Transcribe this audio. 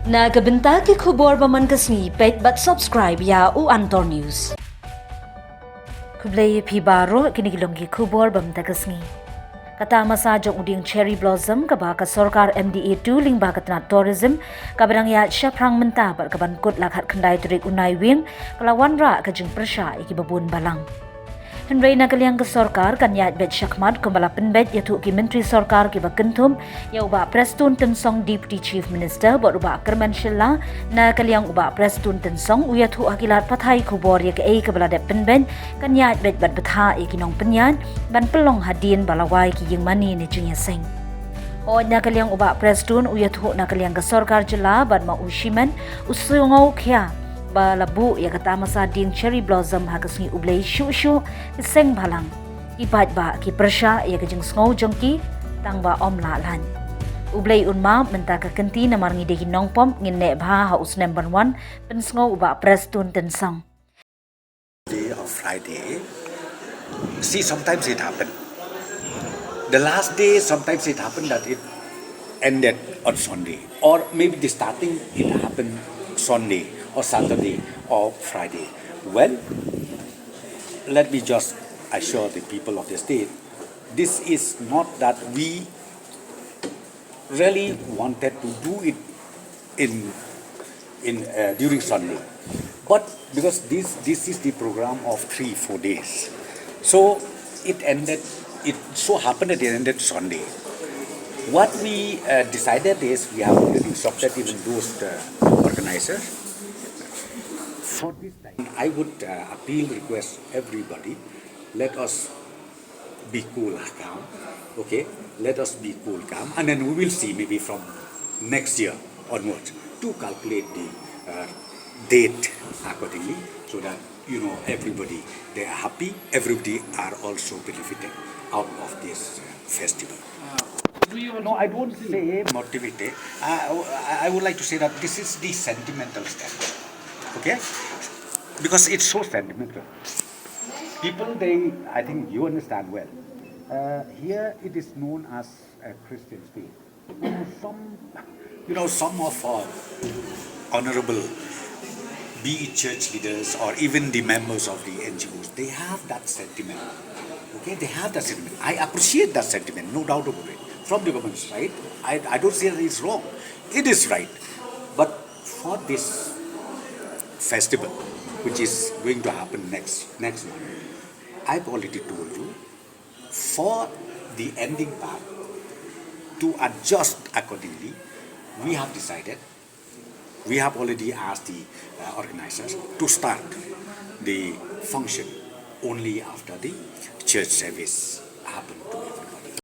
Nagabenta ki KHUBOR baman kasni pet but subscribe ya u Antor News. Kublay pibaro kinigilong ki KHUBOR bamta kasni. Kata masa jong uding cherry blossom kaba ka sorkar MDA 2 ling ba katna tourism kabarang ya syaprang menta bar kaban kut lakhat kendai turik unai wing kalawan ra kajing persya iki babun balang. Henry nagaliang ke sorkar kan yat bet syakmat kumbala penbet yaitu ki menteri sorkar ki bakentum ya uba PRESTON tensong deputy chief minister bot uba kerman JYLLA na kaliang uba PRESTON tensong uyatu akilat pathai KHUBOR ya ke kebala de penbet kan yat bet bat betha ki nong penyan ban pelong Hadien balawai ki ying mani ni iaseng. O na kaliang uba PRESTON uyatu na kaliang ke sorkar JYLLA ban ma ushiman usungau kya balabu ya kata masa ding cherry blossom hakasngi ublay shu seng balang ibat ba ki persya ya kajing sngow jongki tang ba om la lan ublay unma menta ka kenti na marngi de nongpom nginne bha haus number 1 pen sngow uba PRESTON tensang day or Friday. See, sometimes it happened. The last day, sometimes it happened that it ended on Sunday, or maybe the starting it happened Sunday or Saturday or Friday. Well, let me just assure the people of the state, this is not that we really wanted to do it during Sunday, but because this is the program of 3-4 days, so it ended. It so happened that it ended Sunday. What we decided is we have instructed even those organizers. For this time, I would request everybody, let us be cool, calm, okay? Let us be cool, calm, and then we will see maybe from next year onwards to calculate the date accordingly, so that everybody they are happy, everybody are also benefited out of this festival. No, I don't say motivated. I would like to say that this is the sentimental step. Okay? Because it's so sentimental. People, I think you understand well. Here it is known as a Christian faith. Some of our honorable, be it church leaders or even the members of the NGOs, they have that sentiment. Okay, they have that sentiment. I appreciate that sentiment, no doubt about it. From the government's side, I don't say that it's wrong. It is right. But for this festival, which is going to happen next month, I've already told you, for the ending part, to adjust accordingly, we have decided, we have already asked the organizers to start the function only after the church service happened to